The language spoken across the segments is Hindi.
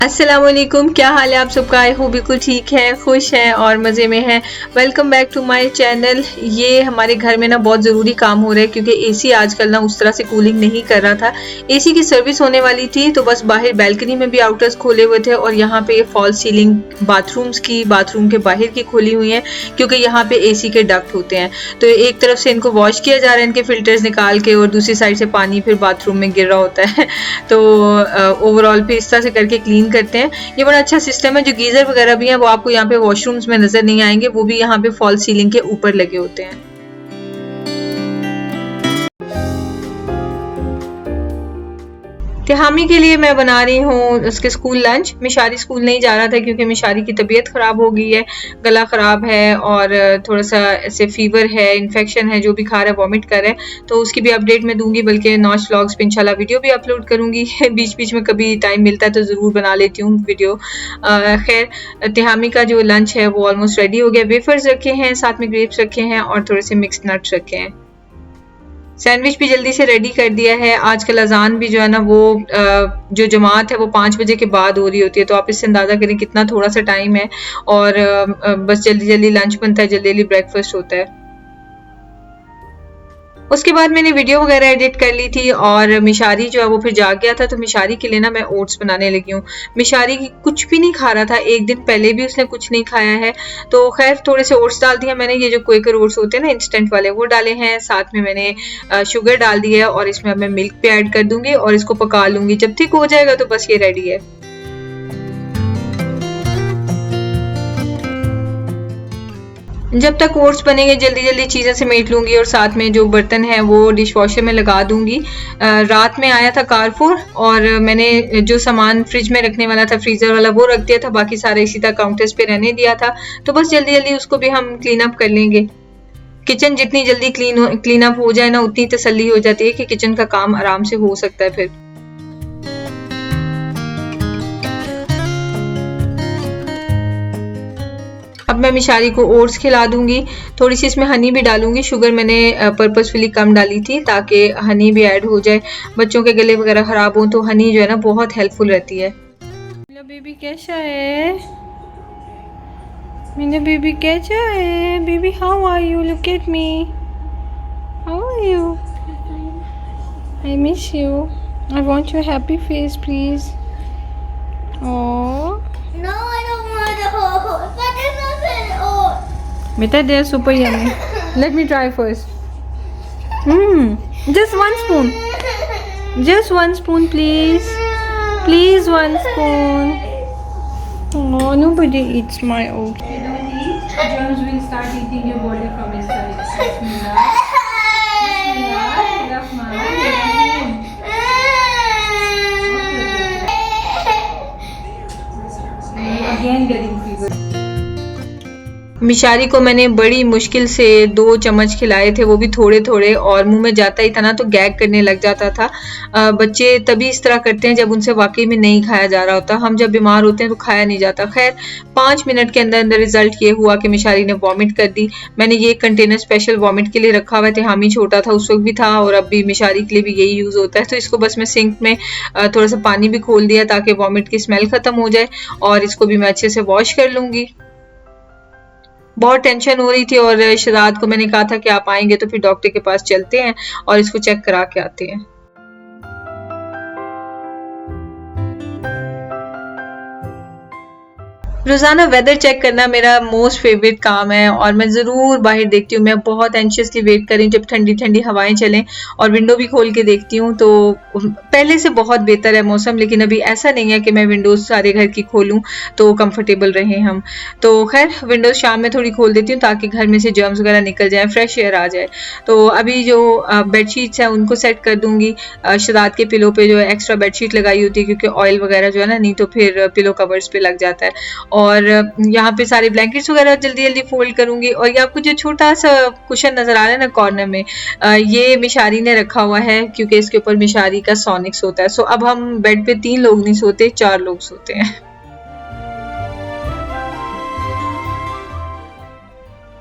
अस्सलामुअलैकुम, क्या हाल है आप सबका। आई होप बिल्कुल ठीक है, खुश हैं और मज़े में हैं। Welcome back to my channel. ये हमारे घर में ना बहुत ज़रूरी काम हो रहा है क्योंकि एसी आजकल ना उस तरह से कूलिंग नहीं कर रहा था। एसी की सर्विस होने वाली थी तो बस बाहर बैल्कनी में भी आउटर्स खोले हुए थे और यहाँ पे फॉल सीलिंग बाथरूम के बाहर की खोली हुई है क्योंकि यहाँ पे एसी के डक्ट होते हैं। तो एक तरफ से इनको वॉश किया जा रहा है, इनके फिल्टर्स निकाल के, और दूसरी साइड से पानी फिर बाथरूम में गिर रहा होता है। तो ओवरऑल फिर इस तरह से करके क्लीन करते हैं। ये बड़ा अच्छा सिस्टम है। जो गीजर वगैरह भी हैं वो आपको यहाँ पे वॉशरूम्स में नजर नहीं आएंगे, वो भी यहाँ पे फॉल सीलिंग के ऊपर लगे होते हैं। तिहामी के लिए मैं बना रही हूँ उसके स्कूल लंच। मिशारी स्कूल नहीं जा रहा था क्योंकि मिशारी की तबीयत ख़राब हो गई है, गला ख़राब है और थोड़ा सा ऐसे फीवर है, इन्फेक्शन है, जो भी खा रहा है वॉमिट कर रहा है। तो उसकी भी अपडेट मैं दूंगी, बल्कि नॉच व्लॉग्स पे इंशाल्लाह वीडियो भी अपलोड करूंगी। बीच बीच में कभी टाइम मिलता है तो ज़रूर बना लेती हूँ वीडियो। खैर, तिहामी का जो लंच है वो ऑलमोस्ट रेडी हो गया। वेफर्स रखे हैं, साथ में ग्रेप्स रखे हैं और थोड़े से मिक्स्ड नट्स रखे हैं। सैंडविच भी जल्दी से रेडी कर दिया है। आजकल अजान भी जो है ना वो जो जमात है वो 5 बजे के बाद हो रही होती है, तो आप इससे अंदाज़ा करें कितना थोड़ा सा टाइम है। और बस जल्दी जल्दी लंच बनता है, जल्दी जल्दी ब्रेकफास्ट होता है। उसके बाद मैंने वीडियो वगैरह एडिट कर ली थी और मिशारी जो है वो फिर जाग गया था, तो मिशारी के लिए ना मैं ओट्स बनाने लगी हूँ। मिशारी कुछ भी नहीं खा रहा था, एक दिन पहले भी उसने कुछ नहीं खाया है। तो खैर थोड़े से ओट्स डाल दिए मैंने, ये जो क्वेकर ओट्स होते हैं ना इंस्टेंट वाले, वो डाले हैं। साथ में मैंने शुगर डाल दी है और इसमें अब मैं मिल्क भी ऐड कर दूंगी और इसको पका लूंगी। जब ठीक हो जाएगा तो बस ये रेडी है। जब तक ओट्स बनेंगे जल्दी जल्दी चीज़ें समेट लूंगी और साथ में जो बर्तन है वो डिश वॉशर में लगा दूंगी। रात में आया था कारफोर और मैंने जो सामान फ्रिज में रखने वाला था, फ्रीजर वाला, वो रख दिया था। बाकी सारा इसी तरह काउंटर्स पे रहने दिया था। तो बस जल्दी जल्दी उसको भी हम क्लीन अप कर लेंगे। किचन जितनी जल्दी क्लीन अप हो जाए ना, उतनी तसल्ली हो जाती है कि किचन का काम आराम से हो सकता है फिर। अब मैं मिशारी को ओट्स खिला दूंगी। थोड़ी सी इसमें हनी भी डालूंगी। शुगर मैंने पर्पसफुली कम डाली थी ताकि हनी भी ऐड हो जाए। बच्चों के गले वगैरह खराब हो तो हनी जो है ना बहुत हेल्पफुल रहती है। मेरा बेबी कैसा है? मेरा बेबी कैसा है? Baby how are you? Look at me, how are you? I miss you. I want your happy face please. Oh No, I don't want the whole horse. But there's nothing old. Beta, they are super yummy. Let me try first. Just one spoon. Just one spoon, please. Please, one spoon. Oh, nobody eats my oats. If you don't eat, germs will start eating your body from inside. Bismillah. Again getting fever. मिशारी को मैंने बड़ी मुश्किल से 2 चम्मच खिलाए थे, वो भी थोड़े थोड़े, और मुंह में जाता ही था ना तो गैग करने लग जाता था। बच्चे तभी इस तरह करते हैं जब उनसे वाकई में नहीं खाया जा रहा होता। हम जब बीमार होते हैं तो खाया नहीं जाता। खैर 5 मिनट के अंदर अंदर रिजल्ट ये हुआ कि मिशारी ने वॉमिट कर दी। मैंने ये कंटेनर स्पेशल वॉमिट के लिए रखा हुआ था। हामी छोटा था उस वक्त भी था और अब भी मिशारी के लिए भी यही यूज़ होता है। तो इसको बस मैं सिंक में थोड़ा सा पानी भी खोल दिया ताकि वॉमिट की स्मेल ख़त्म हो जाए, और इसको भी मैं अच्छे से वॉश कर लूँगी। बहुत टेंशन हो रही थी और शहजाद को मैंने कहा था कि आप आएंगे तो फिर डॉक्टर के पास चलते हैं और इसको चेक करा के आते हैं। रोज़ाना वेदर चेक करना मेरा मोस्ट फेवरेट काम है और मैं ज़रूर बाहर देखती हूँ। मैं बहुत एंशियसली वेट कर रही हूँ जब ठंडी ठंडी हवाएं चलें, और विंडो भी खोल के देखती हूँ। तो पहले से बहुत बेहतर है मौसम, लेकिन अभी ऐसा नहीं है कि मैं विंडोज़ सारे घर की खोलूँ तो कंफर्टेबल रहें हम। तो खैर विंडोज़ शाम में थोड़ी खोल देती हूँ ताकि घर में से जर्म्स वगैरह निकल जाएँ, फ्रेश एयर आ जाए। तो अभी जो बेडशीट्स हैं उनको सेट कर दूँगी। शहजाद के पिलो पे जो एक्स्ट्रा बेडशीट लगाई होती है क्योंकि ऑयल वगैरह जो है ना, नहीं तो फिर पिलो कवर्स पे लग जाता है। और यहाँ पे सारे ब्लैंकेट्स वगैरह जल्दी जल्दी फोल्ड करूंगी। और ये आपको जो छोटा सा कुशन नजर आ रहा है ना कॉर्नर में, ये मिशारी ने रखा हुआ है क्योंकि इसके ऊपर मिशारी का सोनिक्स होता है। सो अब हम बेड पे 3 लोग नहीं सोते, 4 लोग सोते हैं।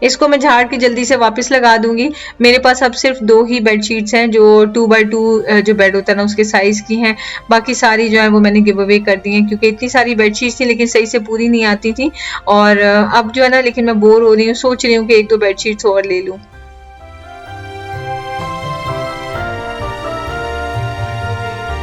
इसको मैं झाड़ के जल्दी से वापस लगा दूंगी। मेरे पास अब सिर्फ 2 ही बेडशीट्स हैं जो 2x2 जो बेड होता है ना उसके साइज की हैं। बाकी सारी जो है वो मैंने गिव अवे कर दी हैं क्योंकि इतनी सारी बेडशीट्स थी लेकिन सही से पूरी नहीं आती थी। और अब जो है ना लेकिन मैं बोर हो रही हूँ, सोच रही हूँ कि 1-2 बेडशीट्स और ले लूँ।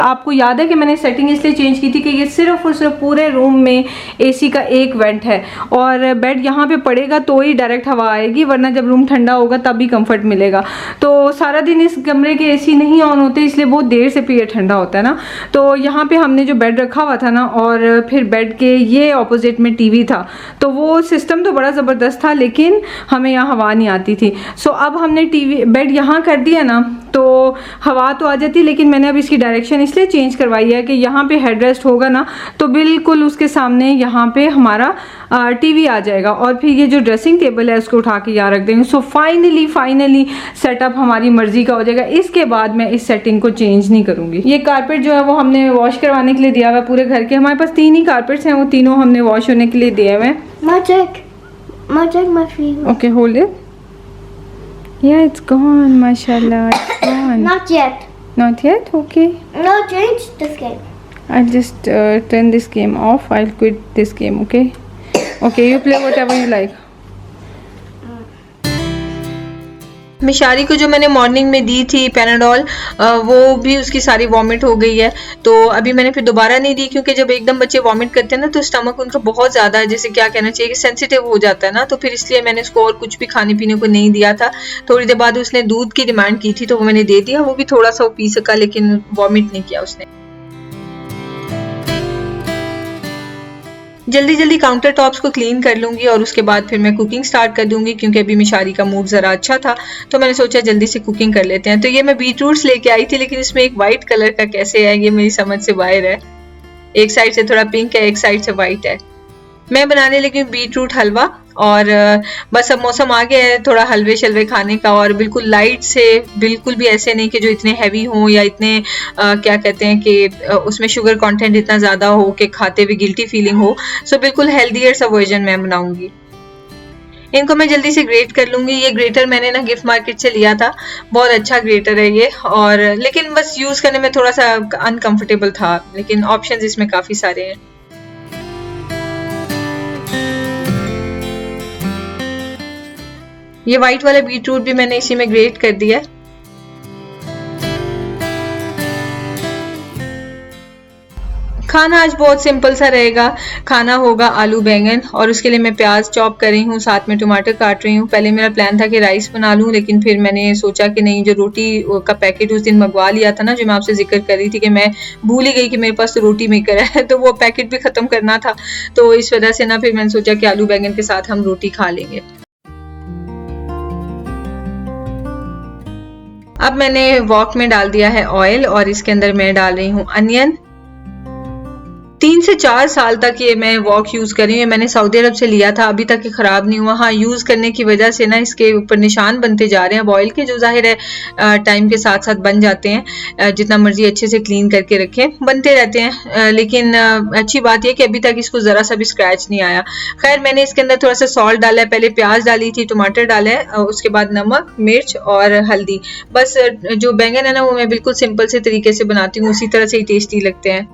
आपको याद है कि मैंने सेटिंग इसलिए चेंज की थी कि ये सिर्फ और सिर्फ पूरे रूम में एसी का एक वेंट है और बेड यहाँ पे पड़ेगा तो ही डायरेक्ट हवा आएगी, वरना जब रूम ठंडा होगा तब भी कंफर्ट मिलेगा। तो सारा दिन इस कमरे के एसी नहीं ऑन होते इसलिए बहुत देर से फिर ये ठंडा होता है ना। तो यहाँ पे हमने जो बेड रखा हुआ था ना और फिर बेड के ये ऑपोजिट में टीवी था, तो वो सिस्टम तो बड़ा ज़बरदस्त था लेकिन हमें यहाँ हवा नहीं आती थी। सो अब हमने टीवी बेड यहाँ कर दिया ना तो हवा तो आ जाती, लेकिन मैंने अब इसकी डायरेक्शन इसलिए चेंज करवाई है कि यहाँ पे हेडरेस्ट होगा ना तो बिल्कुल उसके सामने यहाँ पे हमारा टीवी आ जाएगा और फिर ये जो ड्रेसिंग टेबल है उसको उठा के यहाँ रख देंगे। सो फाइनली सेटअप हमारी मर्जी का हो जाएगा। इसके बाद मैं इस सेटिंग को चेंज नहीं करूँगी। ये कारपेट जो है वो हमने वॉश करवाने के लिए दिया हुआ है पूरे घर के। हमारे पास 3 ही कारपेट्स हैं, वो तीनों हमने वॉश होने के लिए दिए हुए हैं। My favorite. Okay hold it. Yeah, it's gone, mashallah. It's gone. Not yet. Not yet? Okay. No, change this game. I'll just turn this game off. I'll quit this game, okay? Okay, you play whatever you like. मिशारी को जो मैंने मॉर्निंग में दी थी पैनाडोल, वो भी उसकी सारी वॉमिट हो गई है। तो अभी मैंने फिर दोबारा नहीं दी क्योंकि जब एकदम बच्चे वॉमिट करते हैं ना तो स्टमक उनका बहुत ज़्यादा है, जैसे क्या कहना चाहिए कि सेंसिटिव हो जाता है ना, तो फिर इसलिए मैंने उसको और कुछ भी खाने पीने को नहीं दिया था। थोड़ी देर बाद उसने दूध की डिमांड की थी तो वो मैंने दे दिया, वो भी थोड़ा सा वो पी सका लेकिन वॉमिट नहीं किया उसने। जल्दी जल्दी काउंटर टॉप्स को क्लीन कर लूंगी और उसके बाद फिर मैं कुकिंग स्टार्ट कर दूंगी क्योंकि अभी मिशारी का मूड ज़रा अच्छा था तो मैंने सोचा जल्दी से कुकिंग कर लेते हैं। तो ये मैं बीटरूट्स लेके आई थी लेकिन इसमें एक वाइट कलर का कैसे है ये मेरी समझ से बाहर है। एक साइड से थोड़ा पिंक है, एक साइड से वाइट है। मैं बनाने लगी हूँ बीटरूट हलवा और बस अब मौसम आ गया है थोड़ा हलवे शलवे खाने का, और बिल्कुल लाइट से, बिल्कुल भी ऐसे नहीं कि जो इतने हैवी हों या इतने क्या कहते हैं कि उसमें शुगर कंटेंट इतना ज़्यादा हो कि खाते हुए गिल्टी फीलिंग हो। सो बिल्कुल हेल्दियर सा वर्जन मैं बनाऊंगी। इनको मैं जल्दी से ग्रेट कर लूंगी। ये ग्रेटर मैंने ना गिफ्ट मार्केट से लिया था, बहुत अच्छा ग्रेटर है ये, और लेकिन बस यूज़ करने में थोड़ा सा अनकम्फर्टेबल था, लेकिन ऑप्शंस इसमें काफ़ी सारे हैं। ये वाइट वाला बीटरूट भी मैंने इसी में ग्रेट कर दिया है। खाना आज बहुत सिंपल सा रहेगा। खाना होगा आलू बैंगन और उसके लिए मैं प्याज चॉप कर रही हूँ, साथ में टमाटर काट रही हूँ। पहले मेरा प्लान था कि राइस बना लूँ लेकिन फिर मैंने सोचा कि नहीं, जो रोटी का पैकेट उस दिन मंगवा लिया था ना, जो मैं आपसे जिक्र कर रही थी कि मैं भूल ही गई कि मेरे पास तो रोटी मेकर है, तो वो पैकेट भी ख़त्म करना था। तो इस वजह से ना फिर मैंने सोचा कि आलू बैंगन के साथ हम रोटी खा लेंगे। अब मैंने वॉक में डाल दिया है ऑयल और इसके अंदर मैं डाल रही हूँ अनियन। 3 से 4 साल तक ये मैं वॉक यूज़ कर रही हूँ। मैंने सऊदी अरब से लिया था, अभी तक ये ख़राब नहीं हुआ। हाँ, यूज़ करने की वजह से ना इसके ऊपर निशान बनते जा रहे हैं ऑयल के, जो जाहिर है टाइम के साथ साथ बन जाते हैं। जितना मर्जी अच्छे से क्लीन करके रखें बनते रहते हैं, लेकिन अच्छी बात यह कि अभी तक इसको ज़रा सा भी स्क्रैच नहीं आया। खैर, मैंने इसके अंदर थोड़ा सा सॉल्ट डाला है, पहले प्याज डाली थी, टमाटर डाला है, उसके बाद नमक, मिर्च और हल्दी। बस जो बैंगन है ना वो मैं बिल्कुल सिंपल से तरीके से बनाती हूँ, उसी तरह से ही टेस्टी लगते हैं।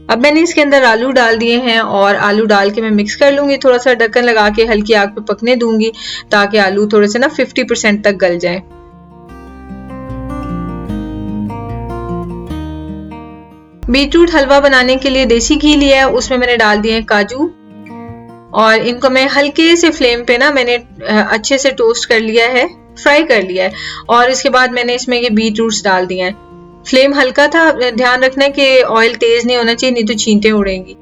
अब मैंने इसके अंदर आलू डाल दिए हैं और आलू डाल के मैं मिक्स कर लूंगी। थोड़ा सा ढक्कन लगा के हल्की आग पे पकने दूंगी ताकि आलू थोड़े से ना 50% तक गल जाए। बीटरूट हलवा बनाने के लिए देसी घी लिया है, उसमें मैंने डाल दिए हैं काजू और इनको मैं हल्के से फ्लेम पे ना मैंने अच्छे से टोस्ट कर लिया है, फ्राई कर लिया है। और इसके बाद मैंने इसमें ये बीटरूट्स डाल दिए हैं। फ्लेम हल्का था, ध्यान रखना है कि ऑयल तेज नहीं होना चाहिए, नहीं तो छींटे उड़ेंगी।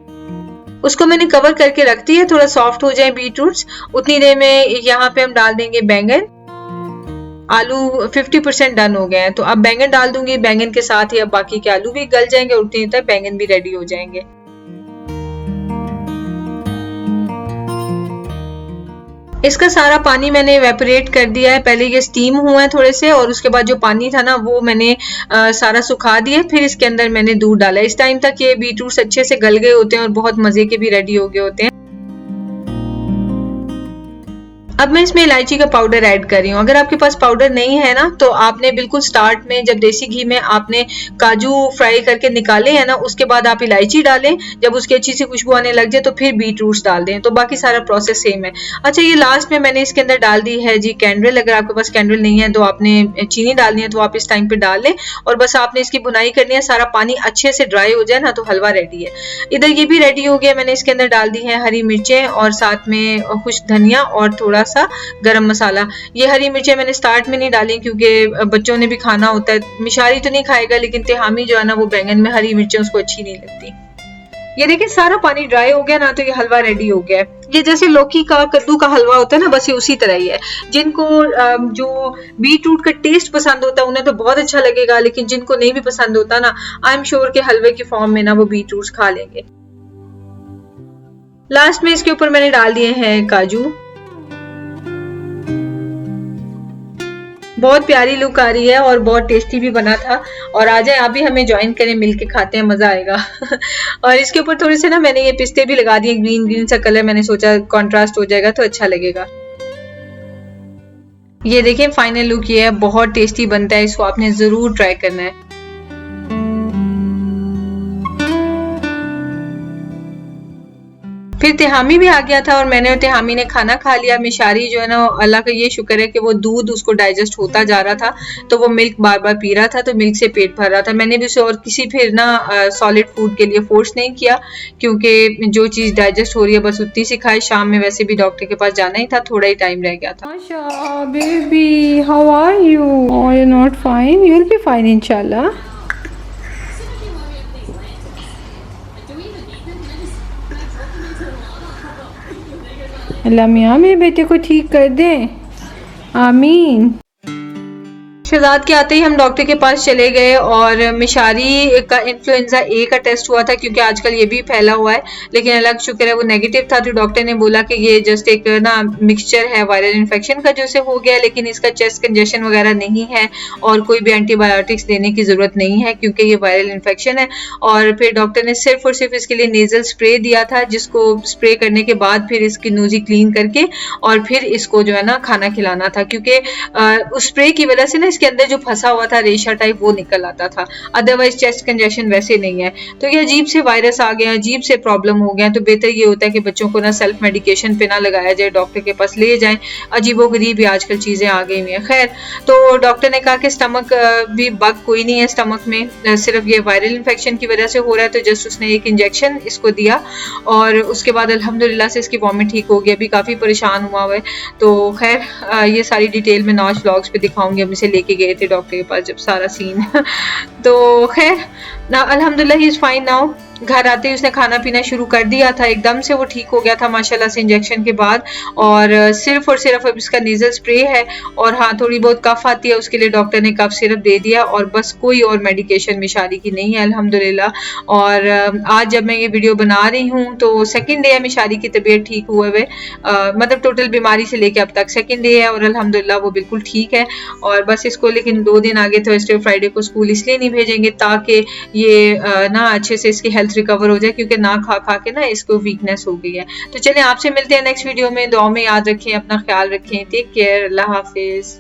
उसको मैंने कवर करके रख दिया, थोड़ा सॉफ्ट हो जाए बीटरूट्स। उतनी देर में यहाँ पे हम डाल देंगे बैंगन। आलू 50% डन हो गए हैं, तो अब बैंगन डाल दूंगी। बैंगन के साथ ही अब बाकी के आलू भी गल जाएंगे, उतनी देर तक बैंगन भी रेडी हो जाएंगे। इसका सारा पानी मैंने इवेपोरेट कर दिया है। पहले ये स्टीम हुआ है थोड़े से और उसके बाद जो पानी था ना वो मैंने सारा सुखा दिया। फिर इसके अंदर मैंने दूध डाला। इस टाइम तक ये बीटरूट्स अच्छे से गल गए होते हैं और बहुत मज़े के भी रेडी हो गए होते हैं। अब मैं इसमें इलायची का पाउडर ऐड कर रही हूँ। अगर आपके पास पाउडर नहीं है ना तो आपने बिल्कुल स्टार्ट में जब देसी घी में आपने काजू फ्राई करके निकाले हैं ना, उसके बाद आप इलायची डालें, जब उसकी अच्छी सी खुशबू आने लग जाए तो फिर बीट रूट्स डाल दें, तो बाकी सारा प्रोसेस सेम है। अच्छा, ये लास्ट में मैंने इसके अंदर डाल दी है जी कैंडल। अगर आपके पास कैंडल नहीं है तो आपने चीनी डालनी है, तो आप इस टाइम पे डाल लें और बस आपने इसकी बुनाई करनी है। सारा पानी अच्छे से ड्राई हो जाए ना तो हलवा रेडी है। इधर ये भी रेडी हो गया। मैंने इसके अंदर डाल दी है हरी मिर्चें और साथ में खुश धनिया और थोड़ा सा गरम मसाला। ये हरी मिर्चें मैंने स्टार्ट में नहीं डाली क्योंकि बच्चों ने भी खाना होता है। मिशारी तो नहीं खाएगा, लेकिन तिहामी जो है ना वो बैंगन में हरी मिर्चें उसको अच्छी नहीं लगती। ये देखिए सारा पानी ड्राई हो गया ना तो ये हलवा रेडी हो गया है। ये जैसे लौकी का कद्दू का हलवा होता है ना, बस ये उसी तरह ही है। जिनको जो बीट रूट का टेस्ट पसंद होता है उन्हें तो बहुत अच्छा लगेगा, लेकिन जिनको नहीं भी पसंद होता ना, आई एम श्योर के हलवे की फॉर्म में ना वो बीट रूट्स खा लेंगे। लास्ट में इसके ऊपर मैंने डाल दिए हैं काजू। बहुत प्यारी लुक आ रही है और बहुत टेस्टी भी बना था। और आ जाए आप भी हमें ज्वाइन करें, मिलके खाते हैं, मजा आएगा। और इसके ऊपर थोड़े से ना मैंने ये पिस्ते भी लगा दिए, ग्रीन ग्रीन सा कलर, मैंने सोचा कॉन्ट्रास्ट हो जाएगा तो अच्छा लगेगा। ये देखिए फाइनल लुक ये है, बहुत टेस्टी बनता है, इसको आपने जरूर ट्राई करना है। फिर तिहामी भी आ गया था और मैंने और तिहामी ने खाना खा लिया। मिशारी जो है ना, अल्लाह का ये शुक्र है कि वो दूध उसको डाइजेस्ट होता जा रहा था, तो वो मिल्क बार बार पी रहा था, तो मिल्क से पेट भर रहा था। मैंने भी उसे और किसी फिर ना सॉलिड फूड के लिए फोर्स नहीं किया, क्योंकि जो चीज़ डाइजेस्ट हो रही है बस उतनी सी खाए। शाम में वैसे भी डॉक्टर के पास जाना ही था, थोड़ा ही टाइम रह गया था। Asha baby, how are you? Are you not fine? You will be fine इंशाल्लाह। अल्लाह मियाँ मेरे बेटे को ठीक कर दें, आमीन। शहजाद के आते ही हम डॉक्टर के पास चले गए और मिशारी का इन्फ्लुएंजा ए का टेस्ट हुआ था, क्योंकि आजकल ये भी फैला हुआ है, लेकिन अल्लाह का शुक्र है वो नेगेटिव था। तो डॉक्टर ने बोला कि ये जस्ट एक ना मिक्सचर है वायरल इन्फेक्शन का जो से हो गया, लेकिन इसका चेस्ट कंजेशन वगैरह नहीं है और कोई भी एंटीबायोटिक्स देने की ज़रूरत नहीं है, क्योंकि ये वायरल इन्फेक्शन है। और फिर डॉक्टर ने सिर्फ और सिर्फ इसके लिए नेज़ल स्प्रे दिया था, जिसको स्प्रे करने के बाद फिर इसकी नोज़ी क्लीन करके और फिर इसको जो है ना खाना खिलाना था, क्योंकि उस स्प्रे की वजह से ना इसके अंदर जो फंसा हुआ था रेशा टाइप वो निकल आता था, अदरवाइज चेस्ट कंजेशन वैसे नहीं है। तो ये अजीब से वायरस आ गया, अजीब से प्रॉब्लम हो गया, तो बेहतर ये होता है कि बच्चों को ना सेल्फ मेडिकेशन पे ना लगाया जाए, डॉक्टर के पास ले जाएं। अजीबो गरीब ही आजकल चीज़ें आ गई हुई हैं। खैर, तो डॉक्टर ने कहा कि स्टमक भी बग कोई नहीं है स्टमक में, सिर्फ ये वायरल इन्फेक्शन की वजह से हो रहा है, तो जस्ट उसने एक इंजेक्शन इसको दिया और उसके बाद अल्हम्दुलिल्लाह से इसकी वॉमिट ठीक हो गई। अभी काफ़ी परेशान हुआ हुआ है। तो खैर ये सारी डिटेल में नॉच व्लॉग्स पे दिखाऊंगी। हम इसे लेके गए थे डॉक्टर के पास जब सारा सीन तो खैर ना अल्हम्दुलिल्लाह ही इज फाइन नाउ। घर आते ही उसने खाना पीना शुरू कर दिया था, एकदम से वो ठीक हो गया था माशाल्लाह से इंजेक्शन के बाद। और सिर्फ और सिर्फ अब इसका नेज़ल स्प्रे है और हाँ थोड़ी बहुत कफ आती है, उसके लिए डॉक्टर ने कफ सिरप दे दिया और बस कोई और मेडिकेशन मिशारी की नहीं है अल्हम्दुलिल्लाह। और आज जब मैं ये वीडियो बना रही हूँ तो सेकंड डे है मिशारी की तबीयत ठीक हुए हुए, मतलब टोटल बीमारी से लेके अब तक सेकंड डे है और अल्हम्दुलिल्लाह वो बिल्कुल ठीक है। और बस इसको लेकिन 2 दिन आगे थर्सडे फ्राइडे को स्कूल इसलिए नहीं भेजेंगे ताकि ये ना अच्छे से इसकी हेल्थ रिकवर हो जाए, क्योंकि ना खा खा के ना इसको वीकनेस हो गई है। तो चलें आपसे मिलते हैं नेक्स्ट वीडियो में। दुआ में याद रखें, अपना ख्याल रखें, टेक केयर, अल्लाह हाफिज।